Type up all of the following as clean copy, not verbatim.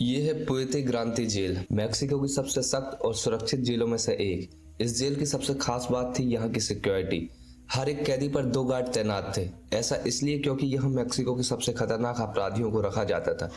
ये है Puerto ग्रांते jail, Mexico की सबसे सख्त और सुरक्षित जेलों में से एक। इस जेल की सबसे खास बात थी यहाँ की सिक्योरिटी। हर एक कैदी पर 2 गार्ड तैनात थे। ऐसा इसलिए क्योंकि यहाँ मैक्सिको के सबसे खतरनाक अपराधियों को रखा जाता था।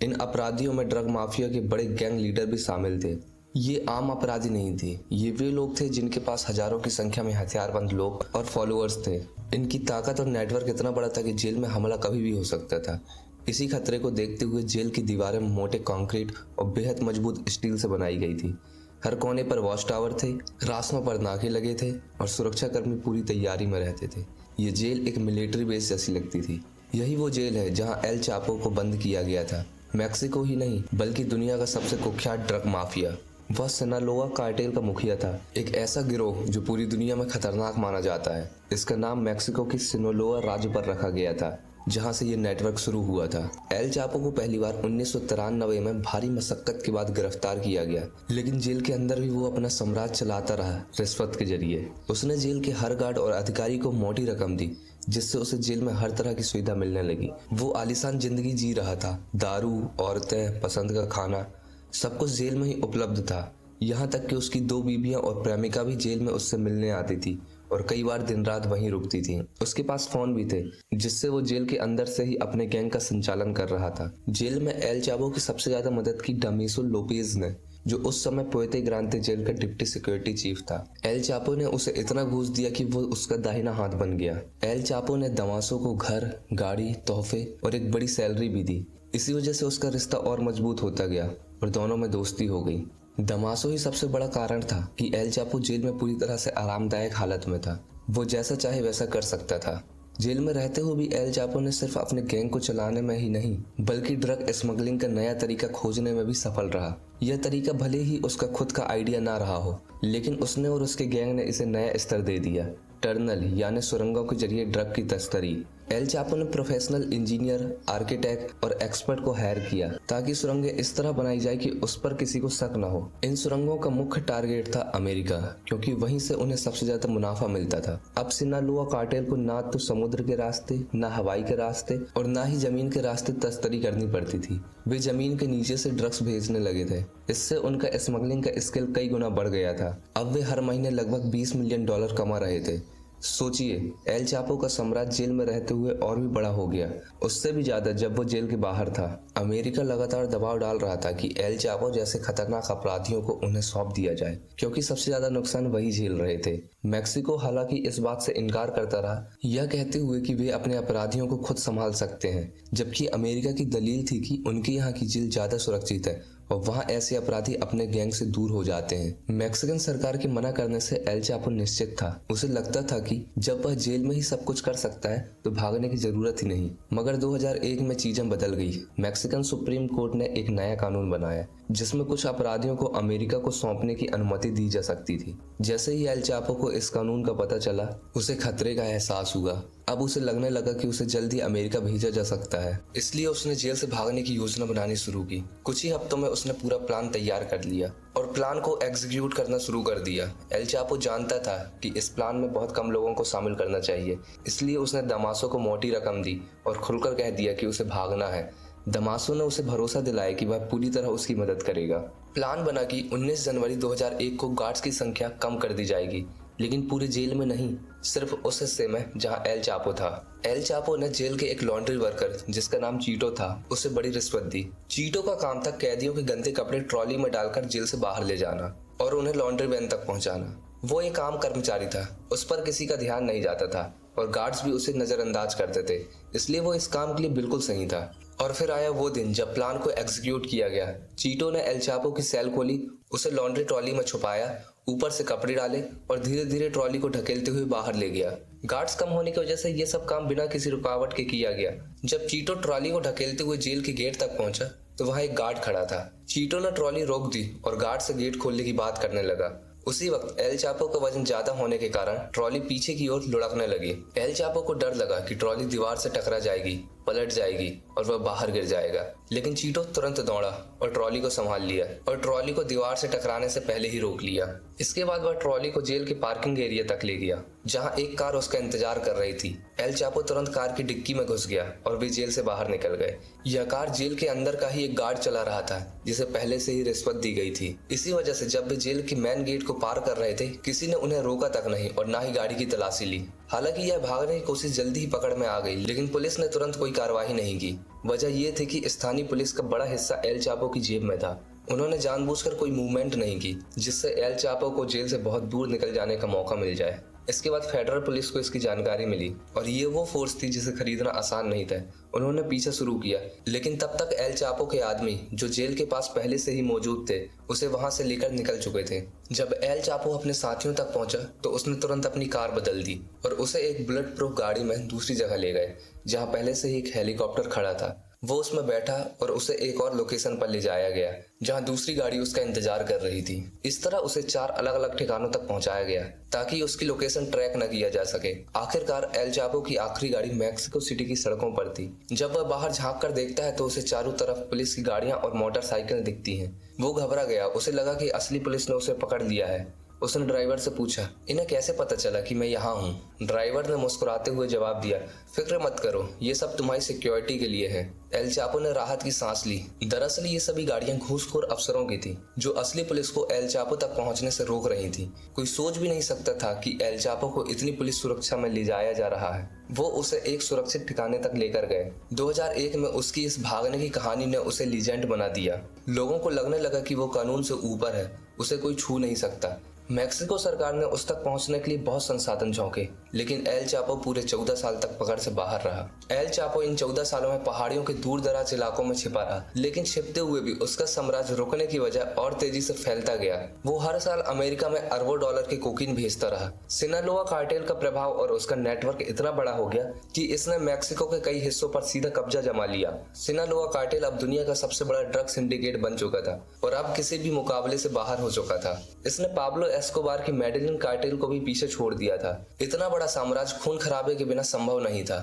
इन अपराधियों में ड्रग माफिया के बड़े गैंग लीडर भी शामिल थे। ये आम अपराधी नहीं थे, ये वे लोग थे जिनके पास हजारों की संख्या में हथियारबंद लोग और फॉलोअर्स थे। इनकी ताकत और नेटवर्क इतना बड़ा था कि जेल में हमला कभी भी हो सकता था। इसी खतरे को देखते हुए जेल की दीवारें मोटे कंक्रीट और बेहद मजबूत स्टील से बनाई गई थी। हर कोने पर वॉच टावर थे, रास्तों पर नाके लगे थे और सुरक्षा कर्मी पूरी तैयारी में रहते थे। ये जेल एक मिलिट्री बेस जैसी लगती थी। यही वो जेल है जहां एल चापो को बंद किया गया था। मैक्सिको ही नहीं बल्कि दुनिया का सबसे कुख्यात ड्रग माफिया। वह सिनालोआ कार्टेल का मुखिया था, एक ऐसा गिरोह जो पूरी दुनिया में खतरनाक माना जाता है। इसका नाम मैक्सिको की सिनालोआ राज्य पर रखा गया था, जहां से ये नेटवर्क शुरू हुआ था। एल चापो को पहली बार 1993 में भारी मशक्कत के बाद गिरफ्तार किया गया, लेकिन जेल के अंदर भी वो अपना साम्राज्य चलाता रहा रिश्वत के जरिए। उसने जेल के हर गार्ड और अधिकारी को मोटी रकम दी, जिससे उसे जेल में हर तरह की सुविधा मिलने लगी। वो आलीशान जिंदगी जी रहा था। दारू, औरतें, पसंद का खाना, सब कुछ जेल में ही उपलब्ध था। यहाँ तक कि उसकी 2 बीवियां और प्रेमिका भी जेल में उससे मिलने आती थी और कई बार दिन रात वहीं रुकती थी। उसके पास फोन भी थे, जिससे वो जेल के अंदर से ही अपने गैंग का संचालन कर रहा था। जेल में एल चापो की सबसे ज्यादा मदद की डमीसो लोपेज ने, जो उस समय पुएर्तो ग्रांते जेल का डिप्टी सिक्योरिटी चीफ था। एल चापो ने उसे इतना घूस दिया कि वो उसका दाहिना हाथ बन गया। एल चापो ने दमासो को घर, गाड़ी, तोहफे और एक बड़ी सैलरी भी दी। इसी वजह से उसका रिश्ता और मजबूत होता गया और दोनों में दोस्ती हो गई। दमासो ही सबसे बड़ा कारण था कि एल चापो जेल में पूरी तरह से आरामदायक हालत में था। वो जैसा चाहे वैसा कर सकता था। जेल में रहते हुए भी एल चापो ने सिर्फ अपने गैंग को चलाने में ही नहीं, बल्कि ड्रग स्मगलिंग का नया तरीका खोजने में भी सफल रहा। यह तरीका भले ही उसका खुद का आइडिया ना रहा हो, लेकिन उसने और उसके गैंग ने इसे नया स्तर दे दिया। टनल यानी सुरंगों के जरिए ड्रग की तस्करी। एल चापो ने प्रोफेशनल इंजीनियर, आर्किटेक्ट और एक्सपर्ट को हायर किया ताकि सुरंगें इस तरह बनाई जाए कि उस पर किसी को शक न हो। इन सुरंगों का मुख्य टारगेट था अमेरिका, क्योंकि वहीं से उन्हें सबसे ज्यादा मुनाफा मिलता था। अब सिनालोआ कार्टेल को ना तो समुद्र के रास्ते, ना हवाई के रास्ते और ना ही जमीन के रास्ते तस्करी करनी पड़ती थी। वे जमीन के नीचे से ड्रग्स भेजने लगे थे। इससे उनका स्मगलिंग का स्केल कई गुना बढ़ गया था। अब वे हर महीने लगभग $20 मिलियन कमा रहे थे। सोचिए, एल चापो का साम्राज्य जेल में रहते हुए और भी बड़ा हो गया, उससे भी ज्यादा जब वो जेल के बाहर था। अमेरिका लगातार दबाव डाल रहा था कि एल चापो जैसे खतरनाक अपराधियों को उन्हें सौंप दिया जाए, क्योंकि सबसे ज्यादा नुकसान वही झेल रहे थे। मैक्सिको हालांकि इस बात से इनकार करता रहा, यह कहते हुए कि वे अपने अपराधियों को खुद संभाल सकते हैं, जबकि अमेरिका की दलील थी कि उनके यहाँ की जेल ज्यादा सुरक्षित है और वहाँ ऐसे अपराधी अपने गैंग से दूर हो जाते हैं। मैक्सिकन सरकार के मना करने से एल चापो निश्चित था। उसे लगता था कि जब वह जेल में ही सब कुछ कर सकता है तो भागने की जरूरत ही नहीं। मगर 2001 में चीजें बदल गई। मैक्सिकन सुप्रीम कोर्ट ने एक नया कानून बनाया जिसमें कुछ अपराधियों को अमेरिका को सौंपने की अनुमति दी जा सकती थी। जैसे ही एल चापो को इस कानून का पता चला, उसे खतरे का एहसास हुआ। अब उसे लगने लगा कि उसे जल्द ही अमेरिका भेजा जा सकता है, इसलिए उसने जेल से भागने की योजना बनानी शुरू की। कुछ ही हफ्तों में उसने पूरा प्लान तैयार कर लिया और प्लान को एग्जीक्यूट करना शुरू कर दिया। एल चापो जानता था कि इस प्लान में बहुत कम लोगों को शामिल करना चाहिए, इसलिए उसने दमासो को मोटी रकम दी और खुलकर कह दिया कि उसे भागना है। दमासो ने उसे भरोसा दिलाया कि वह पूरी तरह उसकी मदद करेगा। प्लान बना कि 19 जनवरी 2001 को गार्ड्स की संख्या कम कर दी जाएगी, लेकिन पूरे जेल में नहीं, सिर्फ उस हिस्से में जहां एल चापो था। एल चापो ने जेल के एक लॉन्ड्री वर्कर जिसका नाम चीटो था, उसे बड़ी रिश्वत दी। चीटो का काम था कैदियों के गंदे कपड़े ट्रॉली में डालकर जेल से बाहर ले जाना और उन्हें लॉन्ड्री वैन तक पहुंचाना। वो एक आम कर्मचारी था, उस पर किसी का ध्यान नहीं जाता था और गार्ड्स भी उसे नजरअंदाज करते थे, इसलिए वो इस काम के लिए बिल्कुल सही था। और फिर आया वो दिन जब प्लान को एग्जीक्यूट किया गया। चीटो ने एल चापो की सेल खोली, उसे लॉन्ड्री ट्रॉली में छुपाया, ऊपर से कपड़े डाले और धीरे धीरे ट्रॉली को ढकेलते हुए बाहर ले गया। गार्ड्स कम होने की वजह से ये सब काम बिना किसी रुकावट के किया गया। जब चीटो ट्रॉली को ढकेलते हुए जेल के गेट तक पहुंचा तो वहां एक गार्ड खड़ा था। चीटो ने ट्रॉली रोक दी और गार्ड से गेट खोलने की बात करने लगा। उसी वक्त एल चापो का वजन ज्यादा होने के कारण ट्रॉली पीछे की ओर लुढ़कने लगी। एल चापो को डर लगा कि ट्रॉली दीवार से टकरा जाएगी, पलट जाएगी और वह बाहर गिर जाएगा। लेकिन चीटो तुरंत दौड़ा और ट्रॉली को संभाल लिया और ट्रॉली को दीवार से टकराने से पहले ही रोक लिया। इसके बाद वह ट्रॉली को जेल के पार्किंग एरिया तक ले गया, जहां एक कार उसका इंतजार कर रही थी। एल चापो तुरंत कार की डिक्की में घुस गया और वे जेल से बाहर निकल गए। यह कार जेल के अंदर का ही एक गार्ड चला रहा था, जिसे पहले से ही रिश्वत दी गई थी। इसी वजह से जब वे जेल के मेन गेट को पार कर रहे थे, किसी ने उन्हें रोका तक नहीं और ना ही गाड़ी की तलाशी ली। हालांकि यह भागने की कोशिश जल्दी ही पकड़ में आ गई, लेकिन पुलिस ने तुरंत कोई कार्रवाई नहीं की। वजह यह थी कि स्थानीय पुलिस का बड़ा हिस्सा एल चापो की जेब में था। उन्होंने जानबूझकर कोई मूवमेंट नहीं की, जिससे एल चापो को जेल से बहुत दूर निकल जाने का मौका मिल जाए। इसके बाद फेडरल पुलिस को इसकी जानकारी मिली और ये वो फोर्स थी जिसे खरीदना आसान नहीं था। उन्होंने पीछा शुरू किया, लेकिन तब तक एल चापो के आदमी जो जेल के पास पहले से ही मौजूद थे, उसे वहां से लेकर निकल चुके थे। जब एल चापो अपने साथियों तक पहुंचा तो उसने तुरंत अपनी कार बदल दी और उसे एक बुलेट प्रूफ गाड़ी में दूसरी जगह ले गए, जहां पहले से ही एक हेलीकॉप्टर खड़ा था। वो उसमें बैठा और उसे एक और लोकेशन पर ले जाया गया, जहां दूसरी गाड़ी उसका इंतजार कर रही थी। इस तरह उसे 4 अलग अलग ठिकानों तक पहुंचाया गया ताकि उसकी लोकेशन ट्रैक न किया जा सके। आखिरकार एल चापो की आखिरी गाड़ी मैक्सिको सिटी की सड़कों पर थी। जब वह बाहर झांक कर देखता है तो उसे चारों तरफ पुलिस की गाड़ियां और मोटरसाइकिल दिखती हैं। वो घबरा गया, उसे लगा कि असली पुलिस ने उसे पकड़ लिया है। उसने ड्राइवर से पूछा, इन्हें कैसे पता चला कि मैं यहाँ हूँ? ड्राइवर ने मुस्कुराते हुए जवाब दिया, फिक्र मत करो, ये सब तुम्हारी सिक्योरिटी के लिए है। एल चापो ने राहत की सांस ली। दरअसल ये सभी गाड़ियां घूसखोर अफसरों की थी, जो असली पुलिस को एल चापो तक पहुंचने से रोक रही थी। कोई सोच भी नहीं सकता था कि एल चापो को इतनी पुलिस सुरक्षा में ले जाया जा रहा है। वो उसे एक सुरक्षित ठिकाने तक लेकर गए। 2001 में उसकी इस भागने की कहानी ने उसे लीजेंड बना दिया। लोगों को लगने लगा कि वो कानून से ऊपर है, उसे कोई छू नहीं सकता। मैक्सिको सरकार ने उस तक पहुंचने के लिए बहुत संसाधन झोंके, लेकिन एल चापो पूरे 14 साल तक पकड़ से बाहर रहा। एल चापो इन 14 सालों में पहाड़ियों के दूर दराज इलाकों में छिपा रहा, लेकिन छिपते हुए भी उसका साम्राज्य रुकने की वजह और तेजी से फैलता गया। वो हर साल अमेरिका में अरबों डॉलर के कोकीन भेजता रहा। सिनालोआ कार्टेल का प्रभाव और उसका नेटवर्क इतना बड़ा हो गया कि इसने मैक्सिको के कई हिस्सों पर सीधा कब्जा जमा लिया। सिनालोआ कार्टेल अब दुनिया का सबसे बड़ा ड्रग सिंडिकेट बन चुका था और अब किसी भी मुकाबले से बाहर हो चुका था। इसने पाब्लो एस्कोबार की मेडेलिन कार्टेल को भी पीछे छोड़ दिया था। इतना बड़ा साम्राज्य खून खराबे के बिना संभव नहीं था।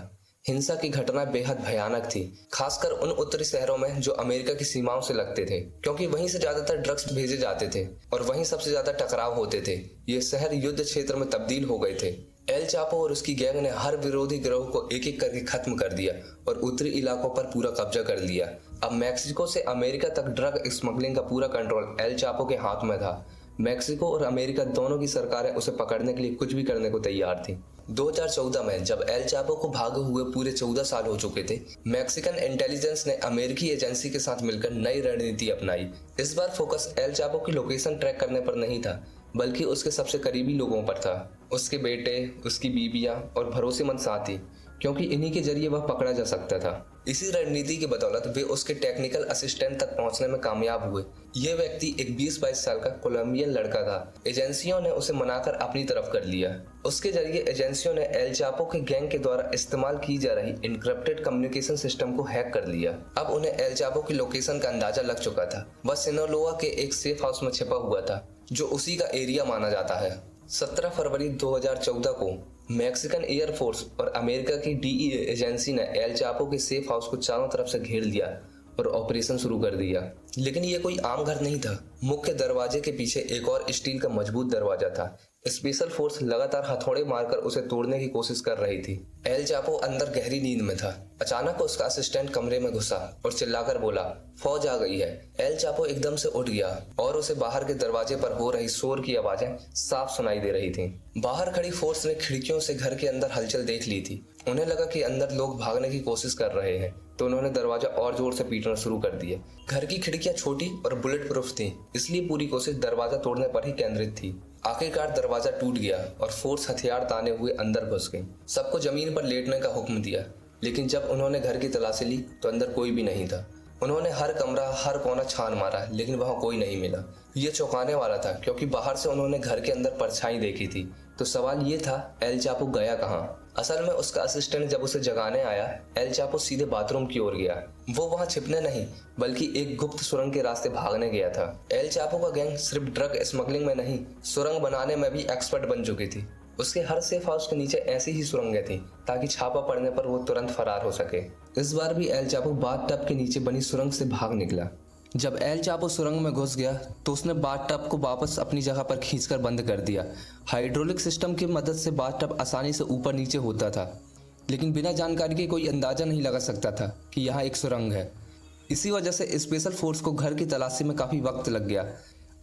हिंसा की घटनाएं बेहद भयानक थी, खासकर उन उत्तरी शहरों में जो अमेरिका की सीमाओं से लगते थे, क्योंकि वहीं से ज्यादातर ड्रग्स भेजे जाते थे और वहीं सबसे ज्यादा टकराव होते थे। ये शहर युद्ध क्षेत्र में तब्दील हो गए थे। एल चापो और उसकी गैंग ने हर विरोधी गिरोह को एक एक करके खत्म कर दिया और उत्तरी इलाकों पर पूरा कब्जा कर लिया। अब मैक्सिको से अमेरिका तक ड्रग स्मगलिंग का पूरा कंट्रोल एल चापो के हाथ में था। मैक्सिको और अमेरिका दोनों की सरकारें उसे पकड़ने के लिए कुछ भी करने को तैयार थी। 2014 में जब एल चापो को भागे हुए पूरे 14 साल हो चुके थे, मैक्सिकन इंटेलिजेंस ने अमेरिकी एजेंसी के साथ मिलकर नई रणनीति अपनाई। इस बार फोकस एल चापो की लोकेशन ट्रैक करने पर नहीं था, बल्कि उसके सबसे करीबी लोगों पर था, उसके बेटे, उसकी बीबियां और भरोसेमंद साथी, क्योंकि इन्हीं के जरिए वह पकड़ा जा सकता था। इसी रणनीति की बदौलत वे उसके टेक्निकल असिस्टेंट तक पहुंचने में कामयाब हुए। यह व्यक्ति एक 20-22 साल का कोलंबियन लड़का था। एजेंसियों ने उसे मनाकर अपनी तरफ कर लिया। उसके जरिए एजेंसियों ने एल चापो के गैंग के द्वारा इस्तेमाल की जा रही इनक्रिप्टेड कम्युनिकेशन सिस्टम को हैक कर लिया। अब उन्हें एल चापो की लोकेशन का अंदाजा लग चुका था। वह सिनालोआ के एक सेफ हाउस में छिपा हुआ था, जो उसी का एरिया माना जाता है। 17 फरवरी 2014 को मैक्सिकन एयरफोर्स और अमेरिका की डीईए एजेंसी ने एल चापो के सेफ हाउस को चारों तरफ से घेर लिया और ऑपरेशन शुरू कर दिया। लेकिन ये कोई आम घर नहीं था। मुख्य दरवाजे के पीछे एक और स्टील का मजबूत दरवाजा था। स्पेशल फोर्स लगातार हथौड़े मारकर उसे तोड़ने की कोशिश कर रही थी। एल चापो अंदर गहरी नींद में था। अचानक उसका असिस्टेंट कमरे में घुसा और चिल्लाकर बोला, फौज आ गई है। एल चापो एकदम से उठ गया और उसे बाहर के दरवाजे पर हो रही शोर की आवाजें साफ सुनाई दे रही थीं। बाहर खड़ी फोर्स ने खिड़कियों से घर के अंदर हलचल देख ली थी। उन्हें लगा कि अंदर लोग भागने की कोशिश कर रहे हैं, तो उन्होंने दरवाजा और जोर से पीटना शुरू कर दिया। घर की खिड़कियां छोटी और बुलेट प्रूफ थी, इसलिए पूरी कोशिश दरवाजा तोड़ने पर ही केंद्रित थी। आखिरकार दरवाजा टूट गया और फोर्स हथियार ताने हुए अंदर घुस गई। सबको जमीन पर लेटने का हुक्म दिया, लेकिन जब उन्होंने घर की तलाशी ली तो अंदर कोई भी नहीं था। उन्होंने हर कमरा, हर कोना छान मारा, लेकिन वहां कोई नहीं मिला। ये चौंकाने वाला था, क्योंकि बाहर से उन्होंने घर के अंदर परछाई देखी थी। तो सवाल ये था, एल चापो गया कहाँ? असल में उसका असिस्टेंट जब उसे जगाने आया, एल चापो सीधे बाथरूम की ओर गया। वो वहां छिपने नहीं, बल्कि एक गुप्त सुरंग के रास्ते भागने गया था। एल चापो का गैंग सिर्फ ड्रग स्मगलिंग में नहीं, सुरंग बनाने में भी एक्सपर्ट बन चुकी थी। उसके हर सेफ हाउस के नीचे ऐसी ही सुरंगें थी ताकि छापा पड़ने पर वो तुरंत फरार हो सके। इस बार भी एल चापो बाथटब के नीचे बनी सुरंग से भाग निकला। जब एल चापो सुरंग में घुस गया तो उसने बाथटब को वापस अपनी जगह पर खींचकर बंद कर दिया। हाइड्रोलिक सिस्टम की मदद से बाथटब आसानी से ऊपर नीचे होता था, लेकिन बिना जानकारी के कोई अंदाजा नहीं लगा सकता था कि यहाँ एक सुरंग है। इसी वजह से स्पेशल फोर्स को घर की तलाशी में काफ़ी वक्त लग गया।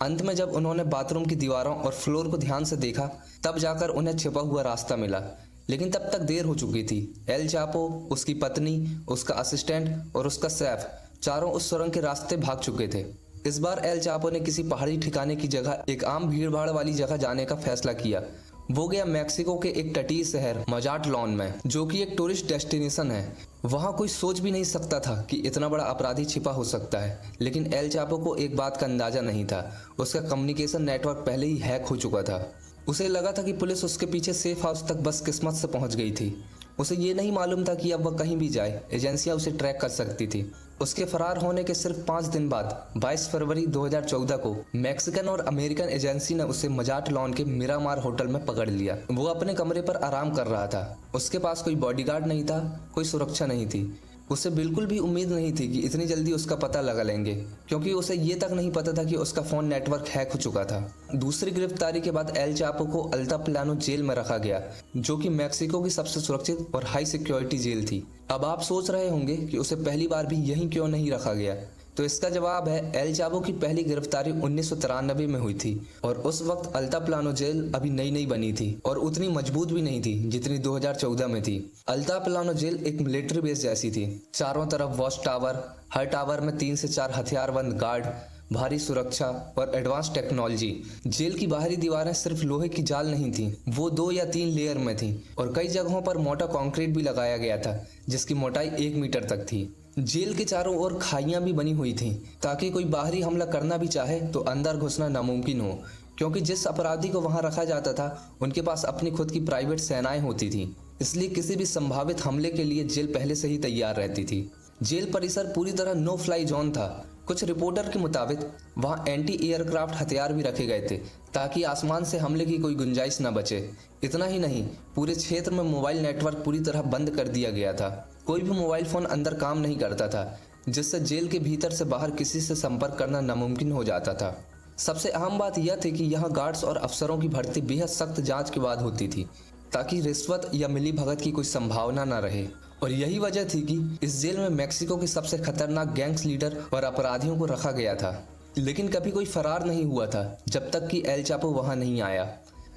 अंत में जब उन्होंने बाथरूम की दीवारों और फ्लोर को ध्यान से देखा तब जाकर उन्हें छिपा हुआ रास्ता मिला, लेकिन तब तक देर हो चुकी थी। एल चापो, उसकी पत्नी, उसका असिस्टेंट और उसका शेफ चारों उस सुरंग के रास्ते भाग चुके थे। इस बार एल चापो ने किसी पहाड़ी ठिकाने की जगह एक आम भीड़भाड़ वाली जगह जाने का फैसला किया। वो गया मैक्सिको के एक तटीय शहर मजाटलॉन में, जो कि एक टूरिस्ट डेस्टिनेशन है। वहाँ कोई सोच भी नहीं सकता था कि इतना बड़ा अपराधी छिपा हो सकता है, लेकिन एल चापो को एक बात का अंदाजा नहीं था। उसका कम्युनिकेशन नेटवर्क पहले ही हैक हो चुका था। उसे लगा था कि पुलिस उसके पीछे सेफ हाउस तक बस किस्मत से पहुंच गई थी। उसे ये नहीं मालूम था कि अब वह कहीं भी जाए एजेंसियां उसे ट्रैक कर सकती थी। उसके फरार होने के सिर्फ 5 दिन बाद 22 फरवरी 2014 को मैक्सिकन और अमेरिकन एजेंसी ने उसे मजाटलॉन के मिरामार होटल में पकड़ लिया। वो अपने कमरे पर आराम कर रहा था। उसके पास कोई बॉडीगार्ड नहीं था, कोई सुरक्षा नहीं थी। उसे बिल्कुल भी उम्मीद नहीं थी कि इतनी जल्दी उसका पता लगा लेंगे, क्योंकि उसे ये तक नहीं पता था कि उसका फोन नेटवर्क हैक हो चुका था। दूसरी गिरफ्तारी के बाद एल चापो को अल्ताप्लानो जेल में रखा गया, जो कि मैक्सिको की सबसे सुरक्षित और हाई सिक्योरिटी जेल थी। अब आप सोच रहे होंगे कि उसे पहली बार भी यहीं क्यों नहीं रखा गया, तो इसका जवाब है एल चापो की पहली गिरफ्तारी 1993 में हुई थी और उस वक्त अल्ताप्लानो जेल अभी नई नई बनी थी और उतनी मजबूत भी नहीं थी जितनी 2014 में थी। अल्ताप्लानो जेल एक मिलिट्री बेस जैसी थी। चारों तरफ वॉच टावर, हर टावर में 3 से 4 हथियारबंद गार्ड, भारी सुरक्षा और एडवांस टेक्नोलॉजी। जेल की बाहरी दीवारें सिर्फ लोहे की जाल नहीं थी, वो 2 या 3 लेयर में थी और कई जगहों पर मोटा कंक्रीट भी लगाया गया था जिसकी मोटाई 1 मीटर तक थी। जेल के चारों ओर खाइयां भी बनी हुई थीं ताकि कोई बाहरी हमला करना भी चाहे तो अंदर घुसना नामुमकिन हो, क्योंकि जिस अपराधी को वहां रखा जाता था उनके पास अपनी खुद की प्राइवेट सेनाएं होती थीं। इसलिए किसी भी संभावित हमले के लिए जेल पहले से ही तैयार रहती थी। जेल परिसर पूरी तरह नो फ्लाई जोन था। कुछ रिपोर्टर के मुताबिक वहां एंटी एयरक्राफ्ट हथियार भी रखे गए थे ताकि आसमान से हमले की कोई गुंजाइश न बचे। इतना ही नहीं, पूरे क्षेत्र में मोबाइल नेटवर्क पूरी तरह बंद कर दिया गया था। कोई भी मोबाइल फोन अंदर काम नहीं करता था, जिससे जेल के भीतर से बाहर किसी से संपर्क करना नामुमकिन हो जाता था। सबसे अहम बात यह थी कि यहाँ गार्ड्स और अफसरों की भर्ती बेहद सख्त जांच के बाद होती थी ताकि रिश्वत या मिली भगत की कोई संभावना न रहे। और यही वजह थी कि इस जेल में मैक्सिको के सबसे खतरनाक गैंग्स लीडर और अपराधियों को रखा गया था। लेकिन कभी कोई फरार नहीं हुआ था जब तक कि एल चापो वहां नहीं आया।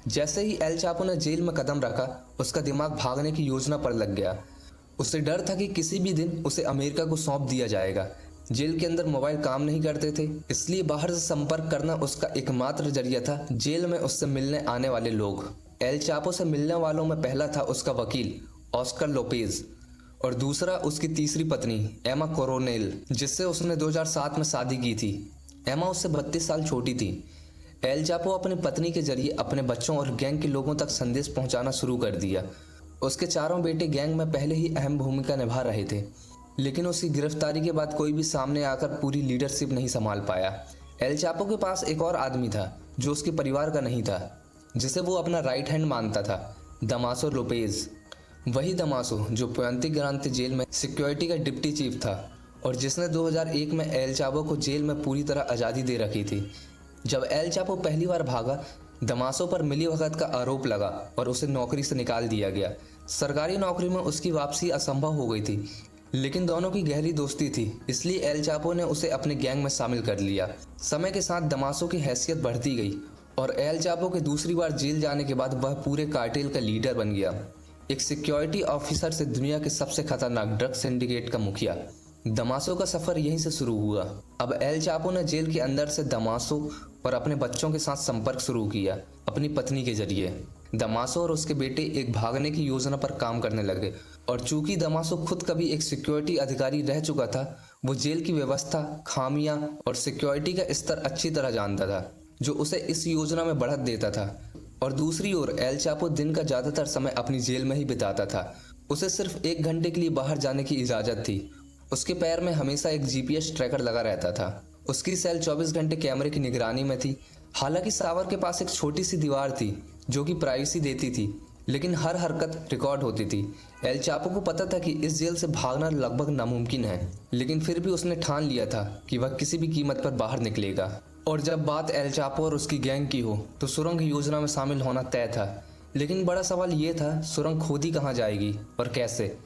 जैसे ही एल चापो ने जेल में कदम रखा, उसका दिमाग भागने की योजना पर लग गया। उसे डर था कि किसी भी दिन उसे अमेरिका को सौंप दिया जाएगा। जेल के अंदर मोबाइल काम नहीं करते थे, इसलिए बाहर से संपर्क करना उसका एकमात्र जरिया था जेल में उससे मिलने आने वाले लोग। एल चापो से मिलने वालों में पहला था उसका वकील ऑस्कर लोपेज और दूसरा उसकी तीसरी पत्नी एमा कोरोनेल, जिससे उसने 2007 में शादी की थी। एमा उससे 32 साल छोटी थी। एल चापो अपनी पत्नी के जरिए अपने बच्चों और गैंग के लोगों तक संदेश पहुंचाना शुरू कर दिया। उसके चारों बेटे गैंग में पहले ही अहम भूमिका निभा रहे थे, लेकिन उसकी गिरफ्तारी के बाद कोई भी सामने आकर पूरी लीडरशिप नहीं संभाल पाया। एल चापो के पास एक और आदमी था जो उसके परिवार का नहीं था, जिसे वो अपना राइट हैंड मानता था, दमासो लोपेज। वही दमासो जो पुएंते ग्रांते जेल में सिक्योरिटी का डिप्टी चीफ था और जिसने 2001 में एल चापो को जेल में पूरी तरह आज़ादी दे रखी थी। जब एल चापो पहली बार भागा, दमासो पर मिलीभगत का आरोप लगा और उसे नौकरी से निकाल दिया गया। सरकारी नौकरी में उसकी वापसी असंभव हो गई थी, लेकिन दोनों की गहरी दोस्ती थी, इसलिए एल चापो ने उसे अपने गैंग में शामिल कर लिया। समय के साथ दमासो की हैसियत बढ़ती गई और एल चापो के दूसरी बार जेल जाने के बाद वह पूरे कार्टेल का लीडर बन गया, एक सिक्योरिटी ऑफिसर से दुनिया के सबसे खतरनाक ड्रग सिंडिकेट का मुखिया। दमासो का सफर यहीं से शुरू हुआ। अब एल चापो ने जेल के अंदर से दमासो और अपने बच्चों के साथ संपर्क शुरू किया अपनी पत्नी के जरिए। दमासो और उसके बेटे एक भागने की योजना पर काम करने लगे और चूंकि दमासो खुद कभी एक सिक्योरिटी अधिकारी रह चुका था, वो जेल की व्यवस्था, खामियां और सिक्योरिटी का स्तर अच्छी तरह जानता था, जो उसे इस योजना में बढ़त देता था। और दूसरी ओर एल चापो दिन का ज्यादातर समय अपनी जेल में ही बिताता था। उसे सिर्फ 1 घंटे के लिए बाहर जाने की इजाजत थी। उसके पैर में हमेशा एक GPS ट्रैकर लगा रहता था। उसकी सेल 24 घंटे कैमरे की निगरानी में थी हालांकि सावर के पास एक छोटी सी दीवार थी जो कि प्राइवेसी देती थी, लेकिन हर हरकत रिकॉर्ड होती थी। एल चापो को पता था कि इस जेल से भागना लगभग नामुमकिन है, लेकिन फिर भी उसने ठान लिया था कि वह किसी भी कीमत पर बाहर निकलेगा। और जब बात एल चापो और उसकी गैंग की हो तो सुरंग योजना में शामिल होना तय था। लेकिन बड़ा सवाल ये था, सुरंग खोदी कहाँ जाएगी और कैसे।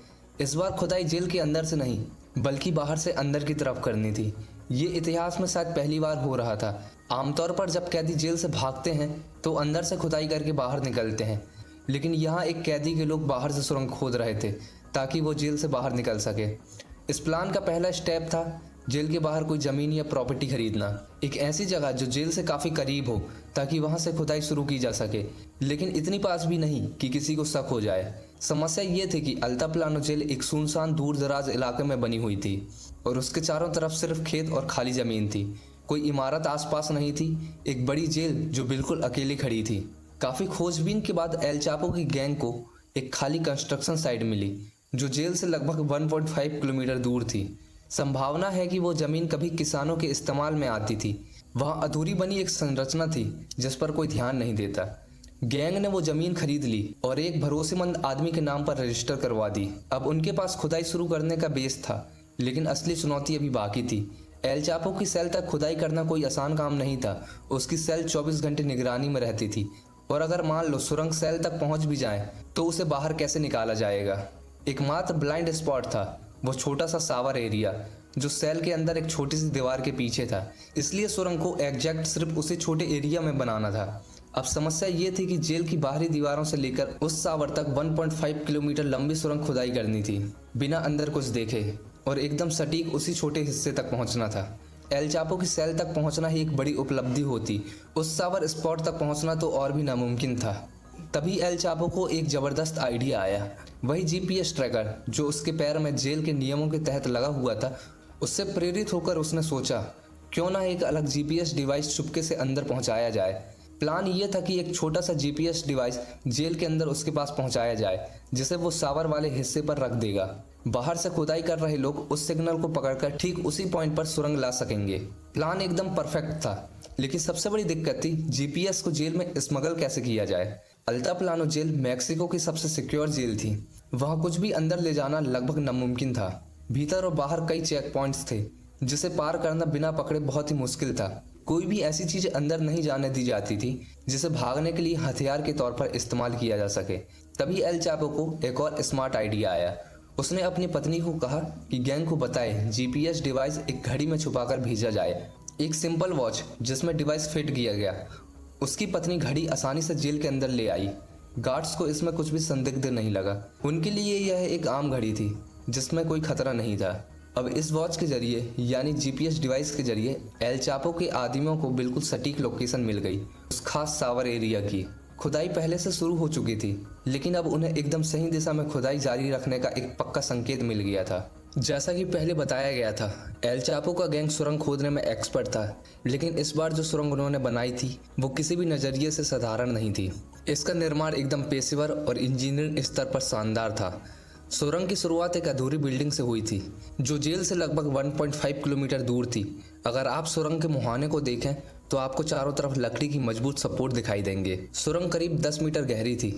इस बार खुदाई जेल के अंदर से नहीं बल्कि बाहर से अंदर की तरफ करनी थी। ये इतिहास में शायद पहली बार हो रहा था। आमतौर पर जब कैदी जेल से भागते हैं तो अंदर से खुदाई करके बाहर निकलते हैं, लेकिन यहाँ एक कैदी के लोग बाहर से सुरंग खोद रहे थे ताकि वो जेल से बाहर निकल सके। इस प्लान का पहला स्टेप था जेल के बाहर कोई जमीन या प्रॉपर्टी खरीदना, एक ऐसी जगह जो जेल से काफ़ी करीब हो ताकि वहां से खुदाई शुरू की जा सके, लेकिन इतनी पास भी नहीं कि किसी को शक हो जाए। समस्या ये थी कि अल्ताप्लानो जेल एक सुनसान दूर दराज इलाके में बनी हुई थी और उसके चारों तरफ सिर्फ खेत और खाली जमीन थी। कोई इमारत आसपास नहीं थी, एक बड़ी जेल जो बिल्कुल अकेली खड़ी थी। काफ़ी खोजबीन के बाद एल चापो की गैंग को एक खाली कंस्ट्रक्शन साइट मिली जो जेल से लगभग 1.5 किलोमीटर दूर थी। संभावना है कि वो जमीन कभी किसानों के इस्तेमाल में आती थी। वहाँ अधूरी बनी एक संरचना थी जिस पर कोई ध्यान नहीं देता। गैंग ने वो जमीन खरीद ली और एक भरोसेमंद आदमी के नाम पर रजिस्टर करवा दी। अब उनके पास खुदाई शुरू करने का बेस था, लेकिन असली चुनौती अभी बाकी थी। एल चापो की सेल तक खुदाई करना कोई आसान काम नहीं था। उसकी सेल 24 घंटे निगरानी में रहती थी, और अगर मान लो सुरंग सेल तक पहुंच भी जाए तो उसे बाहर कैसे निकाला जाएगा। एकमात्र ब्लाइंड स्पॉट था वो छोटा सा सावर एरिया जो सेल के अंदर एक छोटी सी दीवार के पीछे था, इसलिए सुरंग को एग्जैक्ट सिर्फ उसी छोटे एरिया में बनाना था। अब समस्या ये थी कि जेल की बाहरी दीवारों से लेकर उस सावर तक 1.5 किलोमीटर लंबी सुरंग खुदाई करनी थी बिना अंदर कुछ देखे, और एकदम सटीक उसी छोटे हिस्से तक पहुंचना था। एल चापो की सेल तक पहुंचना ही एक बड़ी उपलब्धि होती, उस सावर स्पॉट तक पहुंचना तो और भी नामुमकिन था। तभी एल चापो को एक ज़बरदस्त आइडिया आया। वही जीपीएस ट्रैकर जो उसके पैर में जेल के नियमों के तहत लगा हुआ था, उससे प्रेरित होकर उसने सोचा क्यों ना एक अलग जीपीएस डिवाइस चुपके से अंदर पहुंचाया जाए। प्लान ये था कि एक छोटा सा जीपीएस डिवाइस जेल के अंदर उसके पास पहुंचाया जाए जिसे वो सावर वाले हिस्से पर रख देगा। बाहर से खुदाई कर रहे लोग उस सिग्नल को पकड़कर ठीक उसी पॉइंट पर सुरंग ला सकेंगे। प्लान एकदम परफेक्ट था, लेकिन सबसे बड़ी दिक्कत थी जीपीएस को जेल में स्मगल कैसे किया जाए। अल्ताप्लानो जेल मैक्सिको की सबसे सिक्योर जेल थी। वहाँ कुछ भी अंदर ले जाना लगभग नामुमकिन था। भीतर और बाहर कई चेक पॉइंट्स थे जिसे पार करना बिना पकड़े बहुत ही मुश्किल था। कोई भी ऐसी चीज अंदर नहीं जाने दी जाती थी जिसे भागने के लिए हथियार के तौर पर इस्तेमाल किया जा सके। तभी एल चापो को एक और स्मार्ट आइडिया आया। उसने अपनी पत्नी को कहा कि गैंग को बताए जीपीएस डिवाइस एक घड़ी में छुपाकर भेजा जाए, एक सिंपल वॉच जिसमें डिवाइस फिट किया गया। उसकी पत्नी घड़ी आसानी से जेल के अंदर ले आई। गार्ड्स को इसमें कुछ भी संदिग्ध नहीं लगा। उनके लिए यह एक आम घड़ी थी जिसमें कोई खतरा नहीं था। अब इस वॉच के जरिए यानी जीपीएस डिवाइस के जरिए एल चापो के आदमियों को बिल्कुल सटीक लोकेशन मिल गई उस खास सावर एरिया की। खुदाई पहले से शुरू हो चुकी थी, लेकिन अब उन्हें एकदम सही दिशा में खुदाई जारी रखने का एक पक्का संकेत मिल गया था। जैसा कि पहले बताया गया था, एल चापो का गैंग सुरंग खोदने में एक्सपर्ट था, लेकिन इस बार जो सुरंग उन्होंने बनाई थी वो किसी भी नज़रिए से साधारण नहीं थी। इसका निर्माण एकदम पेशेवर और इंजीनियरिंग स्तर पर शानदार था। सुरंग की शुरुआत एक अधूरी बिल्डिंग से हुई थी जो जेल से लगभग 1.5 किलोमीटर दूर थी। अगर आप सुरंग के मुहाने को देखें तो आपको चारों तरफ लकड़ी की मजबूत सपोर्ट दिखाई देंगे। सुरंग करीब 10 मीटर गहरी थी।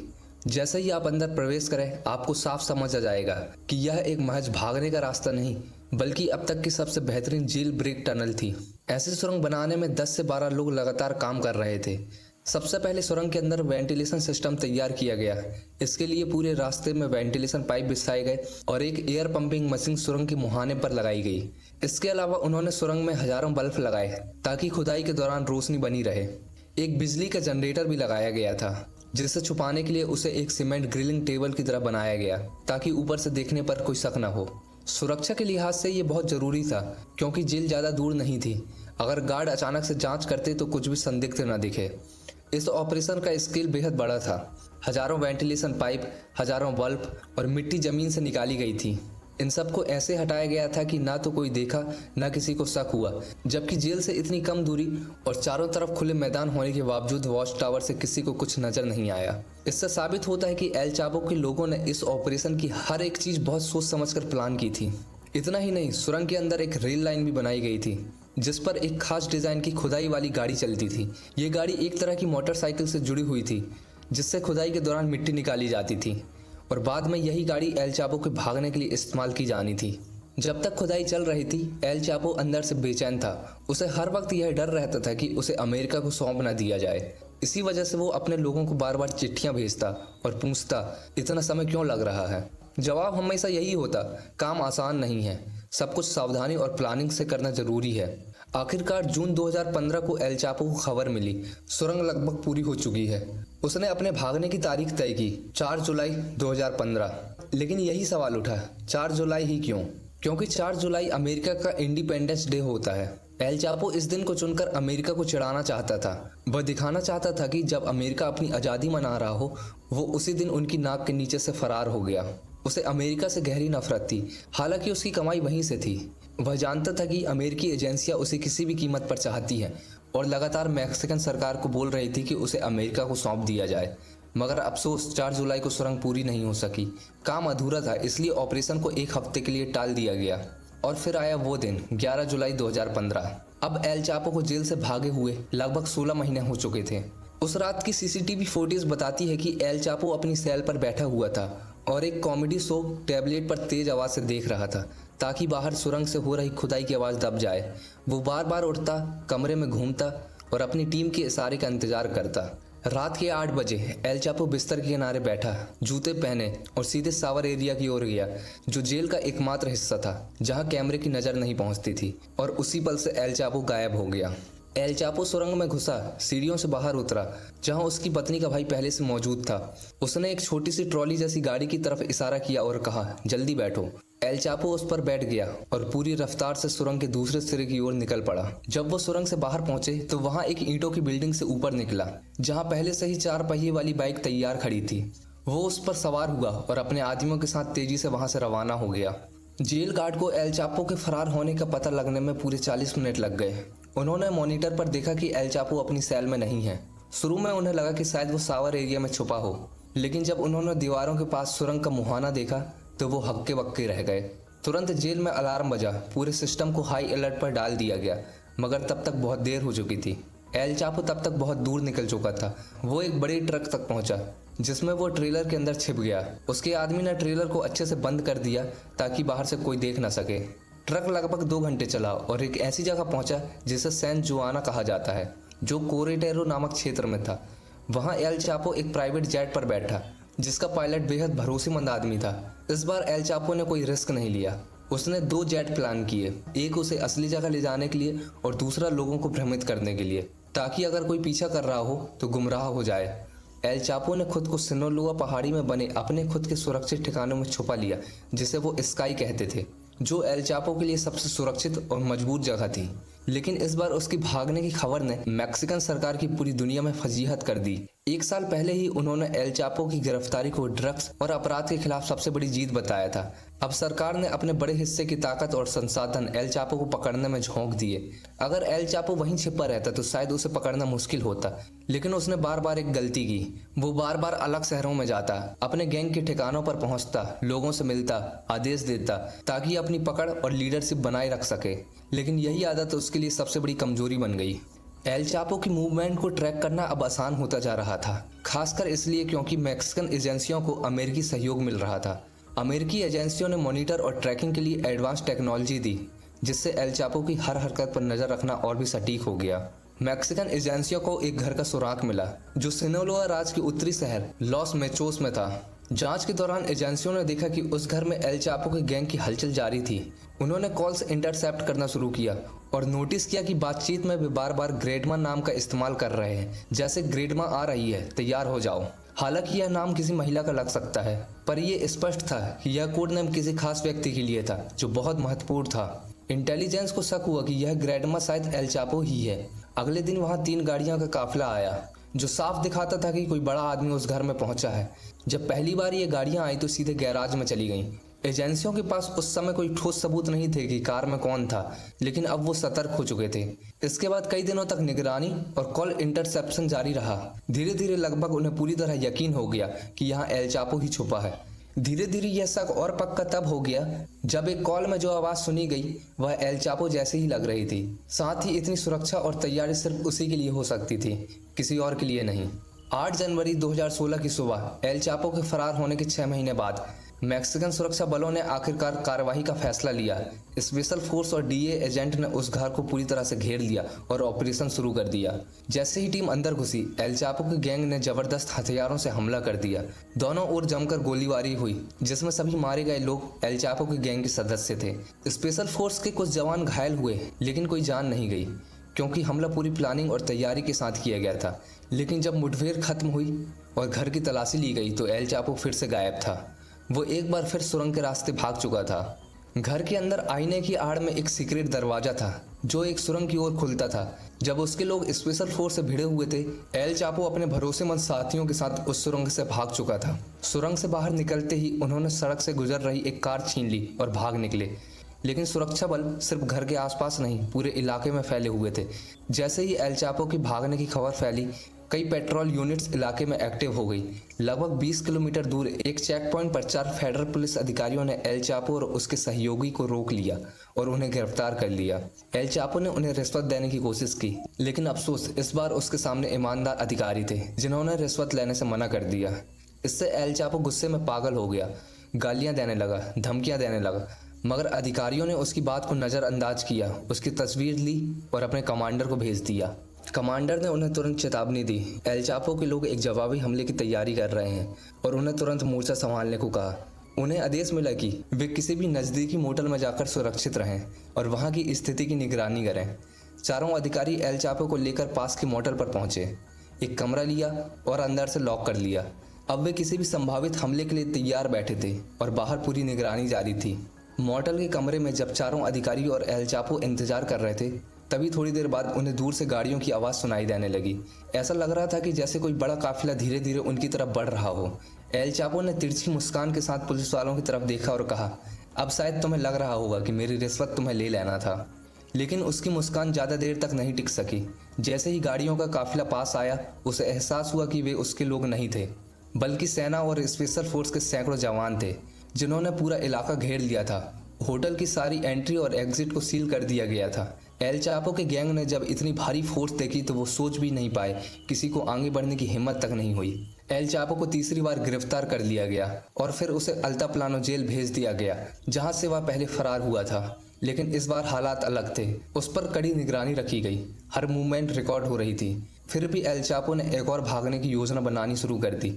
जैसे ही आप अंदर प्रवेश करें आपको साफ समझ आ जाएगा कि यह एक महज भागने का रास्ता नहीं बल्कि अब तक की सबसे बेहतरीन जेल ब्रेक टनल थी। ऐसी सुरंग बनाने में 10 से 12 लोग लगातार काम कर रहे थे। सबसे पहले सुरंग के अंदर वेंटिलेशन सिस्टम तैयार किया गया। इसके लिए पूरे रास्ते में वेंटिलेशन पाइप बिछाए गए और एक एयर पंपिंग मशीन सुरंग के मुहाने पर लगाई गई। इसके अलावा उन्होंने सुरंग में हजारों बल्ब लगाए ताकि खुदाई के दौरान रोशनी बनी रहे। एक बिजली का जनरेटर भी लगाया गया था जिसे छुपाने के लिए उसे एक सीमेंट ग्रिलिंग टेबल की तरह बनाया गया ताकि ऊपर से देखने पर कोई शक न हो। सुरक्षा के लिहाज से ये बहुत जरूरी था क्योंकि जेल ज़्यादा दूर नहीं थी। अगर गार्ड अचानक से जांच करते तो कुछ भी संदिग्ध न दिखे। इस ऑपरेशन का स्केल बेहद बड़ा था। हजारों वेंटिलेशन पाइप, हजारों बल्ब और मिट्टी जमीन से निकाली गई थी। इन सबको ऐसे हटाया गया था कि ना तो कोई देखा ना किसी को शक हुआ, जबकि जेल से इतनी कम दूरी और चारों तरफ खुले मैदान होने के बावजूद वॉच टावर से किसी को कुछ नजर नहीं आया। इससे साबित होता है कि एल चापो के लोगों ने इस ऑपरेशन की हर एक चीज बहुत सोच समझकर प्लान की थी। इतना ही नहीं, सुरंग के अंदर एक रेल लाइन भी बनाई गई थी जिस पर एक खास डिज़ाइन की खुदाई वाली गाड़ी चलती थी। ये गाड़ी एक तरह की मोटरसाइकिल से जुड़ी हुई थी, जिससे खुदाई के दौरान मिट्टी निकाली जाती थी और बाद में यही गाड़ी एल चापो के भागने के लिए इस्तेमाल की जानी थी। जब तक खुदाई चल रही थी, एल चापो अंदर से बेचैन था। उसे हर वक्त यह डर रहता था कि उसे अमेरिका को सौंप न दिया जाए। इसी वजह से वो अपने लोगों को बार बार चिट्ठियां भेजता और पूछता, इतना समय क्यों लग रहा है। जवाब हमेशा यही होता, काम आसान नहीं है, सब कुछ सावधानी और प्लानिंग से करना जरूरी है। आखिरकार जून 2015 को एल चापो को खबर मिली, सुरंग लगभग पूरी हो चुकी है। उसने अपने भागने की तारीख तय की, 4 जुलाई 2015। लेकिन यही सवाल उठा, 4 जुलाई ही क्यों? क्योंकि 4 जुलाई अमेरिका का इंडिपेंडेंस डे होता है। एल चापो इस दिन को चुनकर अमेरिका को चिढ़ाना चाहता था। वह दिखाना चाहता था कि जब अमेरिका अपनी आज़ादी मना रहा हो, वो उसी दिन उनकी नाक के नीचे से फरार हो गया। उसे अमेरिका से गहरी नफरत थी, हालांकि उसकी कमाई वहीं से थी। वह जानता था कि अमेरिकी एजेंसियां उसे किसी भी कीमत पर चाहती हैं और लगातार मैक्सिकन सरकार को बोल रही थी कि उसे अमेरिका को सौंप दिया जाए। मगर अफसोस, 4 जुलाई को सुरंग पूरी नहीं हो सकी। काम अधूरा था, इसलिए ऑपरेशन को 1 हफ्ते के लिए टाल दिया गया। और फिर आया वो दिन, 11 जुलाई 2015। अब एल चापो को जेल से भागे हुए लगभग 16 महीने हो चुके थे। उस रात की सीसीटीवी फुटेज बताती है कि एल चापो अपनी सेल पर बैठा हुआ था और एक कॉमेडी शो टैबलेट पर तेज आवाज से देख रहा था, ताकि बाहर सुरंग से हो रही खुदाई की आवाज दब जाए। वो बार बार उठता, कमरे में घूमता और अपनी टीम के इशारे का इंतजार करता। रात के 8 बजे एल चापो बिस्तर के किनारे बैठा, जूते पहने और सीधे शावर एरिया की ओर गया, जो जेल का एकमात्र हिस्सा था जहां कैमरे की नजर नहीं पहुंचती थी। और उसी पल से एल चापो गायब हो गया। एल चापो सुरंग में घुसा, सीढ़ियों से बाहर उतरा, जहां उसकी पत्नी का भाई पहले से मौजूद था। उसने एक छोटी सी ट्रॉली जैसी गाड़ी की तरफ इशारा किया और कहा, जल्दी बैठो। एल चापो उस पर बैठ गया और पूरी रफ्तार से सुरंग के दूसरे सिरे की ओर निकल पड़ा। जब वो सुरंग से बाहर पहुंचे तो वहां एक ईंटों की बिल्डिंग से ऊपर निकला, जहां पहले से ही 4 पहिए वाली बाइक तैयार खड़ी थी। वो उस पर सवार हुआ और अपने आदमियों के साथ तेजी से वहां से रवाना हो गया। जेल गार्ड को एल चापो के फरार होने का पता लगने में पूरे 40 मिनट लग गए। उन्होंने मॉनिटर पर देखा कि एल चापो अपनी सेल में नहीं है। शुरू में उन्हें लगा कि शायद वो शावर एरिया में छुपा हो, लेकिन जब उन्होंने दीवारों के पास सुरंग का मुहाना देखा तो वो हक्के बक्के रह गए। तुरंत जेल में अलार्म बजा, पूरे सिस्टम को हाई अलर्ट पर डाल दिया गया, मगर तब तक बहुत देर हो चुकी थी। एल चापो तब तक बहुत दूर निकल चुका था। वो एक बड़ी ट्रक तक पहुंचा, जिसमें वो ट्रेलर के अंदर छिप गया। उसके आदमी ने ट्रेलर को अच्छे से बंद कर दिया ताकि बाहर से कोई देख न सके। ट्रक लगभग 2 घंटे चला और एक ऐसी जगह पहुंचा जिसे सैन जुआना कहा जाता है, जो कोरेटेरो नामक क्षेत्र में था। वहां एल चापो एक प्राइवेट जेट पर बैठा, जिसका पायलट बेहद भरोसेमंद आदमी था। इस बार एल चापो ने कोई रिस्क नहीं लिया। उसने 2 जेट प्लान किए, एक उसे असली जगह ले जाने के लिए और दूसरा लोगों को भ्रमित करने के लिए, ताकि अगर कोई पीछा कर रहा हो तो गुमराह हो जाए। एल चापो ने खुद को सिनोलुआ पहाड़ी में बने अपने खुद के सुरक्षित ठिकानों में छुपा लिया, जिसे वो स्काई कहते थे, जो एल चापो के लिए सबसे सुरक्षित और मजबूत जगह थी। लेकिन इस बार उसकी भागने की खबर ने मैक्सिकन सरकार की पूरी दुनिया में फजीहत कर दी। 1 साल पहले ही उन्होंने एल चापो की गिरफ्तारी को ड्रग्स और अपराध के खिलाफ सबसे बड़ी जीत बताया था। अब सरकार ने अपने बड़े हिस्से की ताकत और संसाधन एल चापो को पकड़ने में झोंक दिए। अगर एल चापो वहीं छिपा रहता तो शायद उसे पकड़ना मुश्किल होता, लेकिन उसने बार बार एक गलती की। वो बार बार अलग शहरों में जाता, अपने गैंग के ठिकानों पर पहुंचता, लोगों से मिलता, आदेश देता, ताकि अपनी पकड़ और लीडरशिप बनाए रख सके। लेकिन यही आदत उसके लिए सबसे बड़ी कमजोरी बन गई। एल चापो की मूवमेंट को ट्रैक करना अब आसान होता जा रहा था, खासकर इसलिए क्योंकि मैक्सिकन एजेंसियों को अमेरिकी सहयोग मिल रहा था। अमेरिकी एजेंसियों ने मॉनिटर और ट्रैकिंग के लिए एडवांस टेक्नोलॉजी दी, जिससे एल चापो की हर हरकत पर नजर रखना और भी सटीक हो गया। मैक्सिकन एजेंसियों को एक घर का सुराग मिला, जो सिनोलोआ राज्य के उत्तरी शहर लॉस मेचोस में था। जांच के दौरान एजेंसियों ने देखा कि उस घर में एल चापो की गैंग की हलचल जारी थी। उन्होंने कॉल्स इंटरसेप्ट करना शुरू किया और नोटिस किया कि बातचीत में वे बार बार ग्रेडमा नाम का इस्तेमाल कर रहे हैं, जैसे ग्रेडमा आ रही है, तैयार हो जाओ। हालांकि यह नाम किसी महिला का लग सकता है, पर यह स्पष्ट था कि यह कोड नेम किसी खास व्यक्ति के लिए था, जो बहुत महत्वपूर्ण था। इंटेलिजेंस को शक हुआ कि यह ग्रेडमा शायद एल चापो ही है। अगले दिन वहां 3 गाड़ियों का काफिला आया, जो साफ दिखाता था कि कोई बड़ा आदमी उस घर में पहुंचा है। जब पहली बार ये गाड़ियां आई तो सीधे गैराज में चली गईं। एजेंसियों के पास उस समय कोई ठोस सबूत नहीं थे कि कार में कौन था, लेकिन अब वो सतर्क हो चुके थे। इसके बाद कई दिनों तक निगरानी और कॉल इंटरसेप्शन जारी रहा। धीरे धीरे लगभग उन्हें पूरी तरह यकीन हो गया कि यहाँ एल चापो ही छुपा है। धीरे धीरे यह शक और पक्का तब हो गया जब एक कॉल में जो आवाज सुनी गई वह एल चापो जैसी ही लग रही थी। साथ ही इतनी सुरक्षा और तैयारी सिर्फ उसी के लिए हो सकती थी, किसी और के लिए नहीं। 8 जनवरी 2016 की सुबह एल चापो के फरार होने के 6 महीने बाद मैक्सिकन सुरक्षा बलों ने आखिरकार कार्रवाई का फैसला लिया। स्पेशल फोर्स और डीए एजेंट ने उस घर को पूरी तरह से घेर लिया और ऑपरेशन शुरू कर दिया। जैसे ही टीम अंदर घुसी, एल चापो के गैंग ने जबरदस्त हथियारों से हमला कर दिया। दोनों ओर जमकर गोलीबारी हुई, जिसमें सभी मारे गए लोग एल चापो के गैंग के सदस्य थे। स्पेशल फोर्स के कुछ जवान घायल हुए, लेकिन कोई जान नहीं गई, क्योंकि हमला पूरी प्लानिंग और तैयारी के साथ किया गया था। लेकिन जब मुठभेड़ खत्म हुई और घर की तलाशी ली गई तो एल चापो फिर से गायब था। वो एक बार फिर सुरंग के रास्ते भाग चुका था। घर के अंदर आईने की आड़ में एक सीक्रेट दरवाजा था जो एक सुरंग की ओर खुलता था। जब उसके लोग स्पेशल फोर्स से भिड़े हुए थे, एल चापो अपने भरोसेमंद साथियों के साथ उस सुरंग से भाग चुका था। सुरंग से बाहर निकलते ही उन्होंने सड़क से गुजर रही एक कार छीन ली और भाग निकले। लेकिन सुरक्षा बल सिर्फ घर के आसपास नहीं, पूरे इलाके में फैले हुए थे। जैसे ही एल चापो की भागने की खबर फैली, कई पेट्रोल यूनिट्स इलाके में एक्टिव हो गई। लगभग 20 किलोमीटर दूर एक चेक पॉइंट पर 4 फेडरल पुलिस अधिकारियों ने एल चापो और उसके सहयोगी को रोक लिया और उन्हें गिरफ्तार कर लिया। एल चापो ने उन्हें रिश्वत देने की कोशिश की, लेकिन अफसोस इस बार उसके सामने ईमानदार अधिकारी थे जिन्होंने रिश्वत लेने से मना कर दिया। इससे एल चापो गुस्से में पागल हो गया, गालियां देने लगा, धमकियां देने लगा, मगर अधिकारियों ने उसकी बात को नज़रअंदाज किया, उसकी तस्वीर ली और अपने कमांडर को भेज दिया। कमांडर ने उन्हें तुरंत चेतावनी दी, एल चापो के लोग एक जवाबी हमले की तैयारी कर रहे हैं और उन्हें तुरंत मोर्चा संभालने को कहा। उन्हें आदेश मिला कि वे किसी भी नज़दीकी मोटल में जाकर सुरक्षित रहें और वहां की स्थिति की निगरानी करें। चारों अधिकारी एल चापो को लेकर पास के मोटल पर पहुंचे, एक कमरा लिया और अंदर से लॉक कर लिया। अब वे किसी भी संभावित हमले के लिए तैयार बैठे थे और बाहर पूरी निगरानी जारी थी। मोटल के कमरे में जब चारों अधिकारी और एल चापो इंतजार कर रहे थे, तभी थोड़ी देर बाद उन्हें दूर से गाड़ियों की आवाज़ सुनाई देने लगी। ऐसा लग रहा था कि जैसे कोई बड़ा काफिला धीरे धीरे उनकी तरफ बढ़ रहा हो। एल चापो ने तिरछी मुस्कान के साथ पुलिस वालों की तरफ देखा और कहा, अब शायद तुम्हें लग रहा होगा कि मेरी रिश्वत तुम्हें ले लेना था। लेकिन उसकी मुस्कान ज़्यादा देर तक नहीं टिक सकी। जैसे ही गाड़ियों का काफिला पास आया, उसे एहसास हुआ कि वे उसके लोग नहीं थे, बल्कि सेना और स्पेशल फोर्स के सैकड़ों जवान थे जिन्होंने पूरा इलाका घेर लिया था। होटल की सारी एंट्री और एग्जिट को सील कर दिया गया था। एल चापो के गैंग ने जब इतनी भारी फोर्स देखी तो वो सोच भी नहीं पाए, किसी को आगे बढ़ने की हिम्मत तक नहीं हुई। एल चापो को तीसरी बार गिरफ्तार कर लिया गया और फिर उसे अल्ताप्लानो जेल भेज दिया गया, जहां से वह पहले फरार हुआ था। लेकिन इस बार हालात अलग थे। उस पर कड़ी निगरानी रखी गई, हर मूवमेंट रिकॉर्ड हो रही थी। फिर भी एल चापो ने एक और भागने की योजना बनानी शुरू कर दी।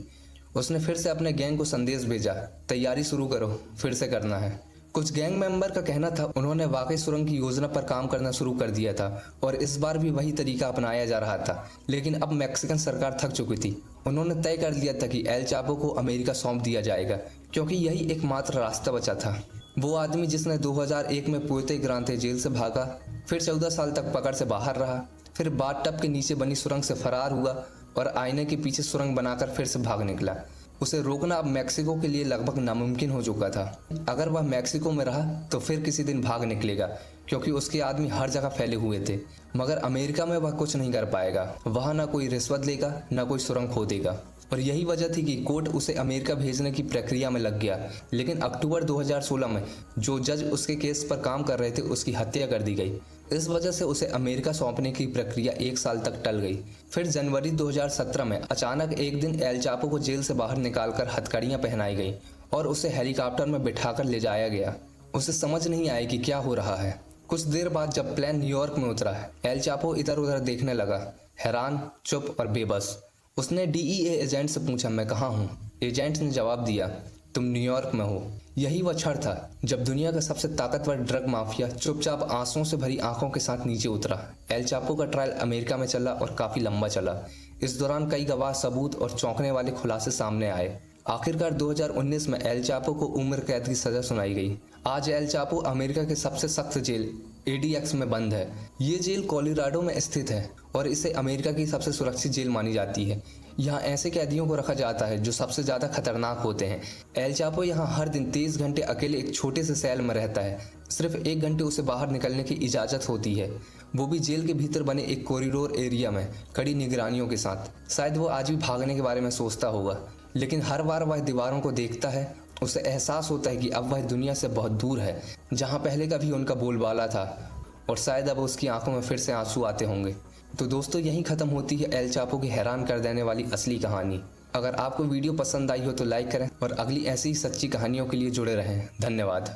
उसने फिर से अपने गैंग को संदेश भेजा, तैयारी शुरू करो, फिर से करना है। कुछ गैंग मेंबर का कहना था उन्होंने वाकई सुरंग की योजना पर काम करना शुरू कर दिया था और इस बार भी वही तरीका अपनाया जा रहा था। लेकिन अब मैक्सिकन सरकार थक चुकी थी। उन्होंने तय कर लिया था कि एल चापो को अमेरिका सौंप दिया जाएगा, क्योंकि यही एकमात्र रास्ता बचा था। वो आदमी जिसने 2001 में पुएर्तो ग्रांते जेल से भागा, फिर 14 साल तक पकड़ से बाहर रहा, फिर बाथटब के नीचे बनी सुरंग से फरार हुआ और आईने के पीछे सुरंग बनाकर फिर से भाग निकला। उसे रोकना अब मैक्सिको के लिए लगभग नामुमकिन हो चुका था। अगर वह मैक्सिको में रहा तो फिर किसी दिन भाग निकलेगा, क्योंकि उसके आदमी हर जगह फैले हुए थे। मगर अमेरिका में वह कुछ नहीं कर पाएगा। वहाँ ना कोई रिश्वत लेगा, ना कोई सुरंग खोदेगा। और यही वजह थी कि कोर्ट उसे अमेरिका भेजने की प्रक्रिया में लग गया। लेकिन अक्टूबर 2016 में जो जज उसके केस पर काम कर रहे थे, उसकी हत्या कर दी गई। इस वजह से उसे अमेरिका सौंपने की प्रक्रिया 1 साल तक टल गई। फिर जनवरी 2017 में अचानक एक दिन एल चापो को जेल से बाहर निकालकर हथकड़ियां पहनाई गई और उसे हेलीकॉप्टर में बिठाकर ले जाया गया। उसे समझ नहीं आया कि क्या हो रहा है। कुछ देर बाद जब प्लेन न्यूयॉर्क में उतरा, एल चापो इधर उधर देखने लगा, हैरान, चुप और बेबस। उसने डीईए एजेंट से पूछा, मैं कहाँ हूँ? एजेंट ने जवाब दिया, तुम न्यूयॉर्क में हो। यही वह क्षण था जब दुनिया का सबसे ताकतवर ड्रग माफिया चुपचाप आंसुओं से भरी आंखों के साथ नीचे उतरा। एल चापो का ट्रायल अमेरिका में चला और काफी लंबा चला। इस दौरान कई गवाह, सबूत और चौंकने वाले खुलासे सामने आए। आखिरकार 2019 में एल चापो को उम्र कैद की सजा सुनाई गई। आज एल चापो अमेरिका के सबसे सख्त जेल ADX में बंद है। ये जेल कोलोराडो में स्थित है और इसे अमेरिका की सबसे सुरक्षित जेल मानी जाती है। यहाँ ऐसे कैदियों को रखा जाता है जो सबसे ज़्यादा खतरनाक होते हैं। एल चापो यहाँ हर दिन 23 घंटे अकेले एक छोटे से सेल में रहता है। सिर्फ 1 घंटे उसे बाहर निकलने की इजाज़त होती है, वो भी जेल के भीतर बने एक कॉरिडोर एरिया में कड़ी निगरानियों के साथ। शायद वो आज भी भागने के बारे में सोचता होगा, लेकिन हर बार वह दीवारों को देखता है उसे एहसास होता है कि अब वह दुनिया से बहुत दूर है जहाँ पहले कभी उनका बोलबाला था, और शायद अब उसकी आंखों में फिर से आंसू आते होंगे। तो दोस्तों, यहीं ख़त्म होती है एल चापो की हैरान कर देने वाली असली कहानी। अगर आपको वीडियो पसंद आई हो तो लाइक करें और अगली ऐसी ही सच्ची कहानियों के लिए जुड़े रहें। धन्यवाद।